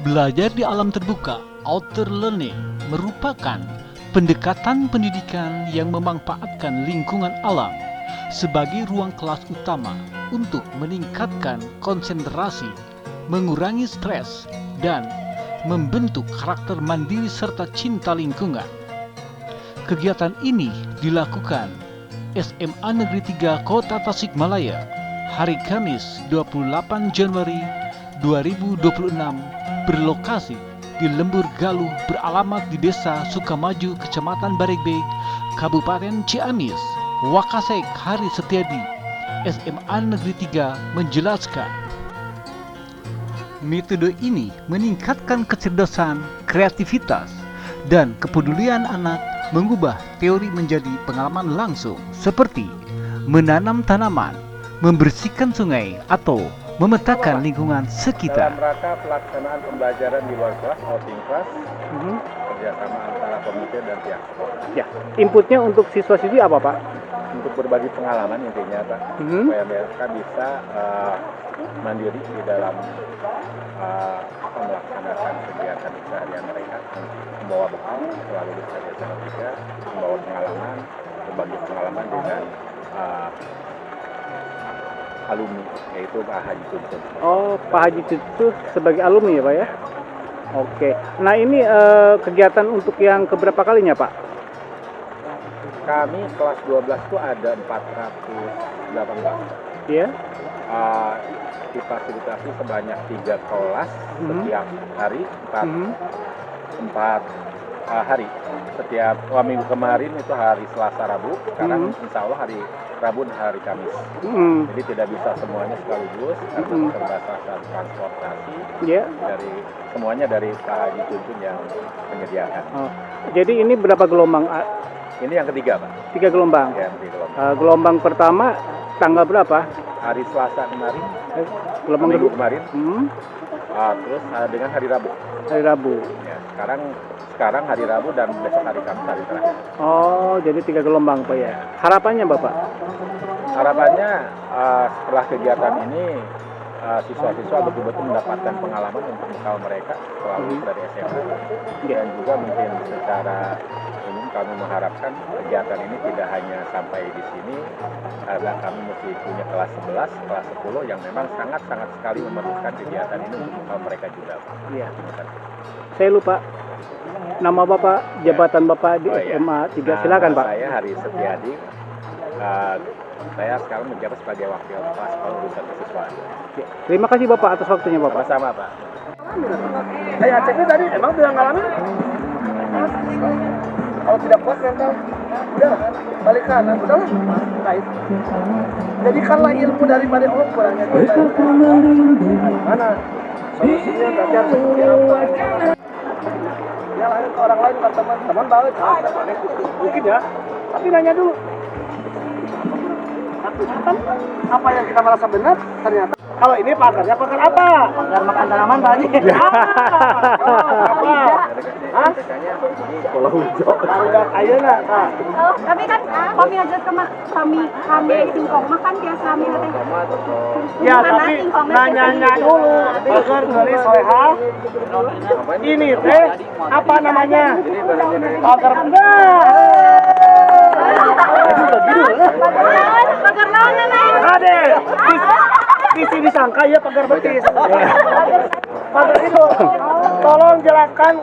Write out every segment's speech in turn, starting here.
Belajar di alam terbuka, outdoor learning, merupakan pendekatan pendidikan yang memanfaatkan lingkungan alam sebagai ruang kelas utama untuk meningkatkan konsentrasi, mengurangi stres, dan membentuk karakter mandiri serta cinta lingkungan. Kegiatan ini dilakukan SMA Negeri 3 Kota Tasikmalaya hari Kamis 28 Januari 2026 berlokasi di Lembur Galuh beralamat di Desa Sukamaju, Kecamatan Barekbe, Kabupaten Ciamis. Wakasek Hari Setiadi, SMA Negeri 3 menjelaskan, metode ini meningkatkan kecerdasan, kreativitas, dan kepedulian anak, mengubah teori menjadi pengalaman langsung seperti menanam tanaman, membersihkan sungai, atau memetakan lingkungan sekitar. Dalam rangka pelaksanaan pembelajaran di luar kelas, outing class, kerjasama antara komite dan pihak sekolah. Ya, inputnya untuk siswa-siswi apa, Pak? Untuk berbagi pengalaman intinya, Pak, supaya mereka bisa mandiri di dalam melaksanakan kegiatan keseharian mereka, membawa bekal selalu bisa SMA 3, membawa pengalaman, berbagi pengalaman dengan alumni, yaitu Pak Haji Tuntun. Oh, Pak Haji Tuntun sebagai alumni ya, Pak ya? Oke. Nah, ini kegiatan untuk yang keberapa kalinya, Pak? Kami kelas 12 itu ada 418. Iya. Difasilitasi sebanyak 3 kelas setiap hari, 4 hari. Setiap minggu kemarin itu hari Selasa Rabu, sekarang insya Allah hari Rabu dan hari Kamis. Jadi tidak bisa semuanya sekaligus karena keterbatasan transportasi. Dari semuanya dari Pak Haji Tuntun yang menyediakan. Oh. Jadi ini berapa gelombang? Ini yang ketiga, Pak. 3 gelombang. Ya, 3 gelombang. Gelombang pertama tanggal berapa? Hari Selasa kemarin. Gelombang minggu kedua kemarin. Terus dengan hari Rabu. Hari Rabu. Ya, sekarang hari Rabu dan besok hari Kamis hari terakhir. Oh, jadi 3 gelombang, Pak ya. Harapannya, Bapak? Harapannya setelah kegiatan ini siswa-siswa betul-betul mendapatkan pengalaman untuk bekal mereka selalu dari SMA. Dan juga mungkin secara umum kami mengharapkan kegiatan ini tidak hanya sampai di sini, karena kami masih punya kelas 11, kelas 10 yang memang sangat-sangat sekali memerlukan kegiatan ini untuk bekal mereka juga. Iya. Saya lupa nama Bapak, jabatan Bapak di SMA 3. Silakan, Pak. Saya Hari Setiadi. Saya sekarang menjabat sebagai wakil kelas sekolah urusan kesiswaan. Terima kasih Bapak atas waktunya, Bapak. Sama-sama, Pak. Kayak ceknya tadi emang bilang ngalamin. Kalau tidak puas mental, udah balik kanan, udah lah. Baik. Jadikanlah ilmu daripada Allah kurangnya. Mana solusinya? Belajar seperti apa? Ya lain ke orang lain, ke teman-teman banget. Mungkin ya, tapi nanya dulu. Apa yang kita merasa benar ternyata kalau ini pagarnya pagar apa? Pagar makan tanaman Pak Haji. Apa? Hah? Pola hijau. Udah ayeuna tah. Oh, tapi kan kami aja kami singkong makan biasa kami teh. Ya, tapi nanya dulu. Pagar gelis soeha. Ini teh apa namanya? Pagar enggak. Pagar lawan lain. Ade, isi disangka ya pagar betis. Pagar hidup. Tolong jelaskan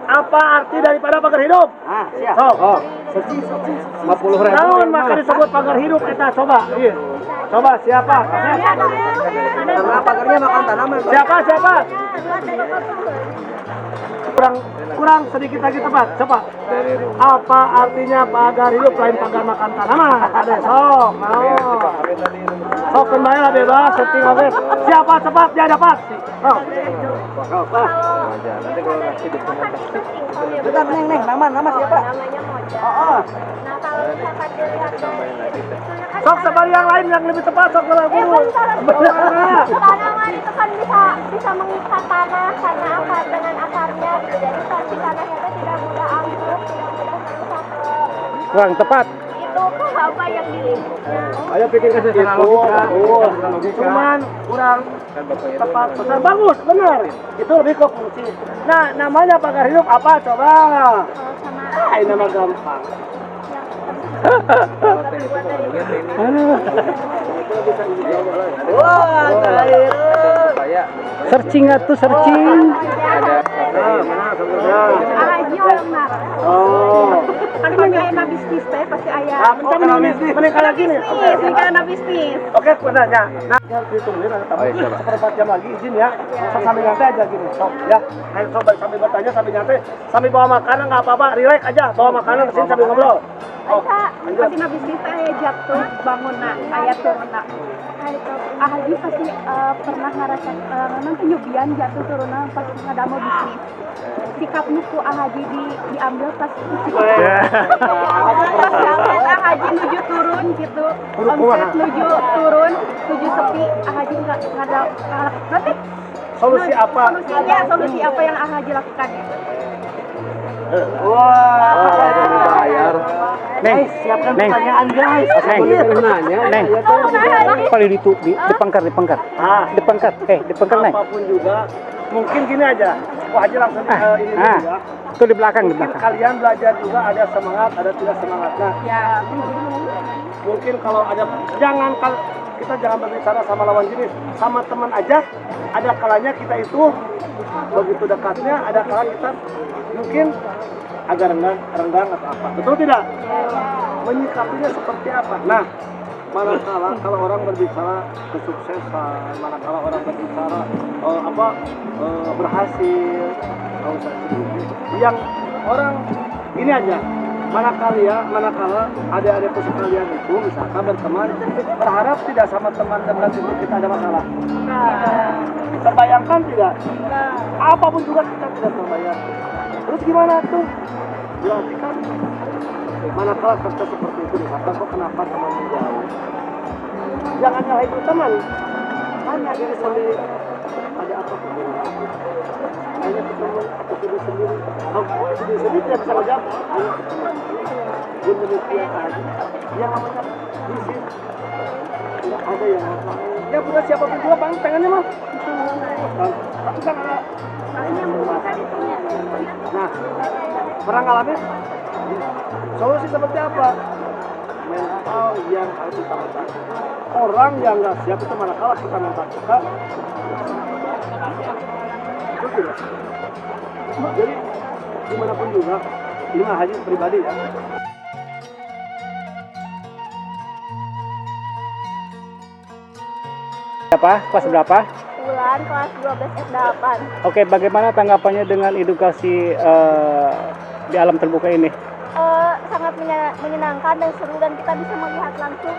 apa arti daripada pagar hidup. Siap. Oh. 50.000. Naon maka disebut pagar hidup kita coba. Iya. Coba siapa? Karena pagarnya makan tanaman. Siapa? Kurang sedikit lagi tepat. Coba. Apa artinya pagar hidup lain pagar makan tanaman? Ada sok. Sok kembali lah bebas. Setting oke. Siapa cepat dia dapat. Oh. Nanti kalau kasih dokumentasi. Bentar, Neng. Nama siapa? Oh. Sok sebalik yang lain yang lebih tepat sok kalau guru. Tanaman itu kan bisa mengikat tanah karena akar dengan akarnya gitu. Jadi si tanahnya itu tidak mudah ambruk, tidak mudah merusak. Kurang tepat. untuk apa yang di lingkupnya. Ayo pikirkan secara logika. Cuman kurang tepat benar, bagus benar, itu lebih ke fungsi. Nah, namanya pagar hidup apa coba? Sama Ini nama gampang. Wah, searching atuh searching. Haji orang nara. Oh, Kan kayak bisnis teh pasti ayah. mending kayak gini. Bisnis, karena bisnis. Oke, benarnya. Nah, yang ditungguin seperempat jam lagi izin ya. Sambil nyantai aja gini. Sok ya. Ayo coba sambil bertanya, sambil nyantai, sambil bawa makanan nggak apa-apa, relax aja. Bawa makanan ke sini sambil ngobrol. Oh, Bisa, pasti bisnis teh ayah jatuh bangun nak, ayah turun nak. Haji pasti pernah ngerasain memang penyubian jatuh turunan pas ngadamo bisnis. Sikap nuku Haji diambil pas pas Haji nuju turun gitu, omset nuju turun, nuju sepi, Haji nggak ada nanti solusi apa? solusi apa yang Haji lakukan? Wah, Neng, siapkan Neng. pertanyaan guys. Neng, paling dipangkar. Dipangkar, Neng. Apapun juga, mungkin gini aja. Wah, Haji langsung ini juga. Itu di belakang. Mungkin kalian belajar juga ada semangat, ada tidak semangat. Nah, Ya, mungkin kalau ada kita jangan berbicara sama lawan jenis, sama teman aja. Ada kalanya kita itu begitu dekatnya, ada kalanya kita mungkin agak renggang atau apa. Betul tidak? Menyikapinya seperti apa? Nah, manakala kalau orang berbicara kesuksesan, manakala orang berbicara berhasil, nggak usah sedih. Yang orang ini aja, manakala adik-adikku sekalian itu misalkan berteman, berharap tidak sama teman dekat itu kita ada masalah. Terbayangkan tidak? Apapun juga kita tidak terbayang. Terus gimana tuh? Berarti kan manakala kerja seperti itu misalkan kok kenapa teman jauh? Jangan nyalahin itu teman. Tanya diri sendiri. Ada apa hubungan? Hanya ketemu atau diri sendiri. Kalau diri sendiri tidak bisa menjawab. Hanya ketemu. Gue demikian aja. Yang namanya bisnis tidak ada yang namanya. Ya bukan siapapun juga pengennya mah. Tapi kan ada. Nah, pernah ngalamin? Solusi seperti apa? Mental yang harus ditambah. Orang yang nggak siap itu manakala kita mental kita. Itu tidak. Jadi dimanapun juga, ini mah Haji pribadi ya. Berapa? Kelas berapa? bulan kelas 12 S8. Oke, bagaimana tanggapannya dengan edukasi di alam terbuka ini? Sangat menyenangkan dan seru dan kita bisa melihat langsung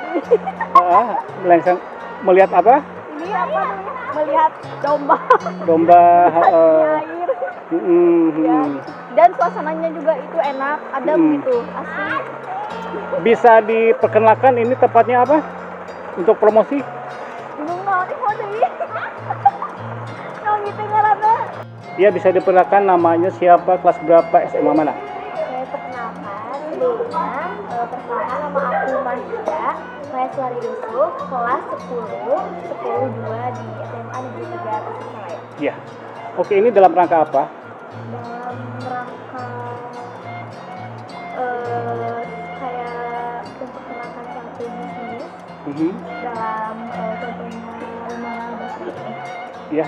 Langsung melihat apa? ini apa namanya? Melihat domba Domba. di air. Ya. mm, Dan suasananya juga itu enak, adem gitu, asik. Bisa diperkenalkan ini tepatnya apa? Untuk promosi? Bingung naon ih deui. Naon gitu ngaranna? Ya, bisa diperkenalkan namanya siapa, kelas berapa, SMA mana? Saya perkenalkan sebelumnya, perkenalkan nama aku Mahida Maheswari Yusuf, kelas 10-2 di SMA Negeri 3 Tasikmalaya. Ya. Oke, ini dalam rangka apa? Dalam rangka kayak memperkenalkan suatu bisnis dalam contohnya rumah basri ini. Ya.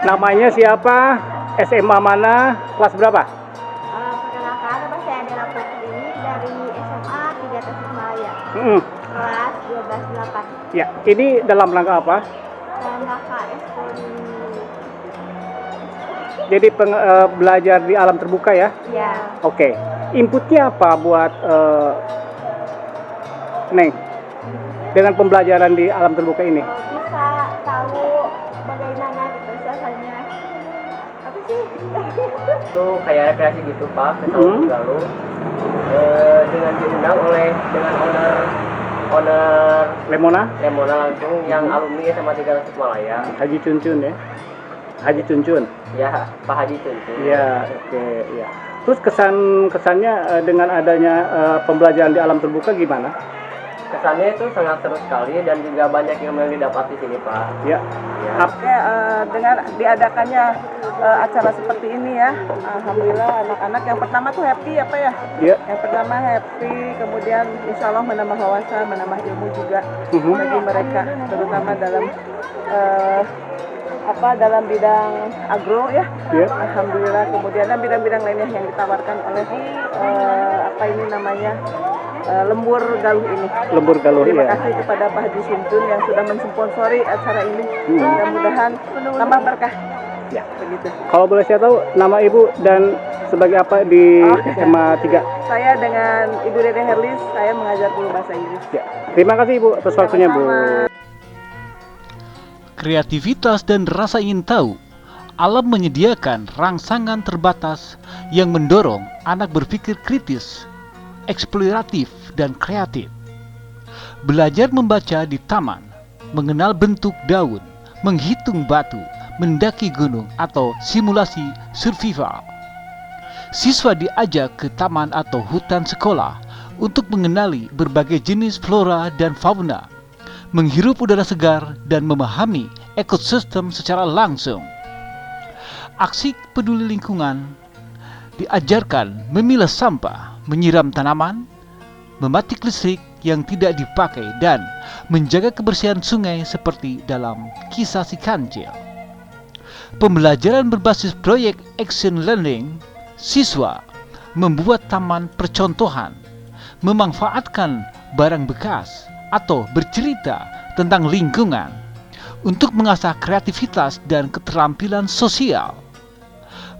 Namanya siapa? SMA mana? Kelas berapa? Perkenalkan, nama saya Dela Putri dari SMA 3 Tasikmalaya, Mm-mm. kelas 12-8. Ya, ini dalam rangka apa? Dalam rangka ekspor. Jadi belajar di alam terbuka ya? Ya, Oke. Inputnya apa buat Neng? Dengan pembelajaran di alam terbuka ini? bisa tahu bagaimana gitu suasananya. Apa sih? Itu kayak rekreasi gitu Pak, ke tahun lalu dengan diundang dengan owner Lemona? Lemona langsung yang alumni SMA 3 Tasikmalaya. Haji Cuncun ya? Haji Cuncun? Ya, Pak Haji Tuntun. Iya, oke, ya. Terus kesannya dengan adanya pembelajaran di alam terbuka gimana? Kesannya itu sangat seru sekali dan juga banyak ilmu yang didapat di sini, Pak. Ya. Ya. Dengan diadakannya acara seperti ini ya, alhamdulillah anak-anak yang pertama tuh happy ya Pak ya. Ya. Yang pertama happy, kemudian insya Allah menambah wawasan, menambah ilmu juga bagi mereka, terutama dalam dalam bidang agro ya. Alhamdulillah. Kemudian dan bidang-bidang lainnya yang ditawarkan oleh Lembur Galuh ini. Lembur Galuh Terima ya. kasih kepada Pak Haji Simtun yang sudah mensponsori acara ini. Mudah-mudahan tambah berkah. Ya. Begitu. Kalau boleh saya tahu nama Ibu dan sebagai apa di SMA 3? Saya dengan Ibu Dede Herlis, saya mengajar guru bahasa Inggris. Ya. Terima kasih Ibu atas waktunya Bu. Sama-sama. Kreativitas dan rasa ingin tahu, alam menyediakan rangsangan terbatas yang mendorong anak berpikir kritis, eksploratif, dan kreatif. Belajar membaca di taman, mengenal bentuk daun, menghitung batu, mendaki gunung, atau simulasi survival. Siswa diajak ke taman atau hutan sekolah untuk mengenali berbagai jenis flora dan fauna, menghirup udara segar, dan memahami ekosistem secara langsung. Aksi peduli lingkungan diajarkan memilah sampah, menyiram tanaman, mematik listrik yang tidak dipakai, dan menjaga kebersihan sungai seperti dalam kisah si kancil. Pembelajaran berbasis proyek action learning, siswa membuat taman percontohan, memanfaatkan barang bekas, atau bercerita tentang lingkungan untuk mengasah kreativitas dan keterampilan sosial.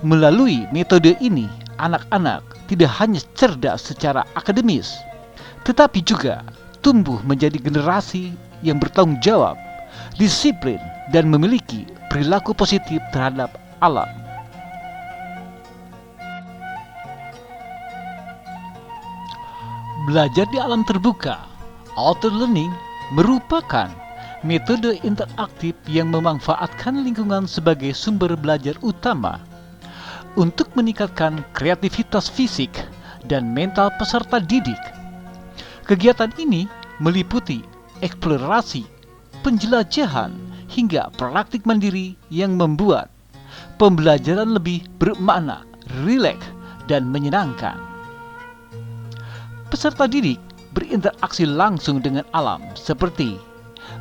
Melalui metode ini, anak-anak tidak hanya cerdas secara akademis, tetapi juga tumbuh menjadi generasi yang bertanggung jawab, disiplin, dan memiliki perilaku positif terhadap alam. Belajar di alam terbuka, outdoor learning, merupakan metode interaktif yang memanfaatkan lingkungan sebagai sumber belajar utama untuk meningkatkan kreativitas fisik dan mental peserta didik. Kegiatan ini meliputi eksplorasi, penjelajahan, hingga praktik mandiri yang membuat pembelajaran lebih bermakna, rileks, dan menyenangkan. Peserta didik berinteraksi langsung dengan alam seperti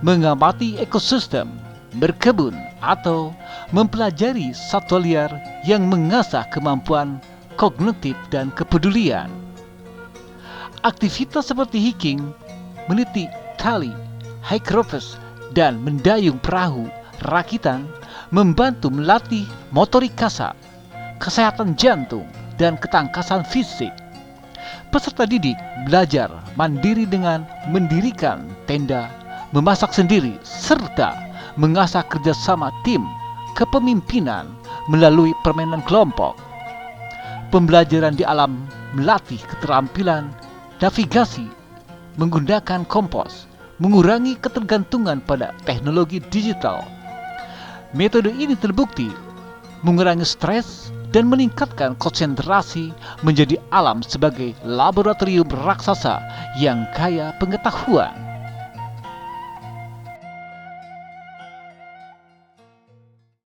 mengamati ekosistem, berkebun, atau mempelajari satwa liar yang mengasah kemampuan kognitif dan kepedulian. Aktivitas seperti hiking, meniti tali, hike ropes, dan mendayung perahu rakitan membantu melatih motorik kasar, kesehatan jantung, dan ketangkasan fisik. Peserta didik belajar mandiri dengan mendirikan tenda, memasak sendiri, serta mengasah kerjasama tim, kepemimpinan melalui permainan kelompok. Pembelajaran di alam melatih keterampilan navigasi, menggunakan kompos, mengurangi ketergantungan pada teknologi digital. Metode ini terbukti mengurangi stres dan meningkatkan konsentrasi, menjadi alam sebagai laboratorium raksasa yang kaya pengetahuan.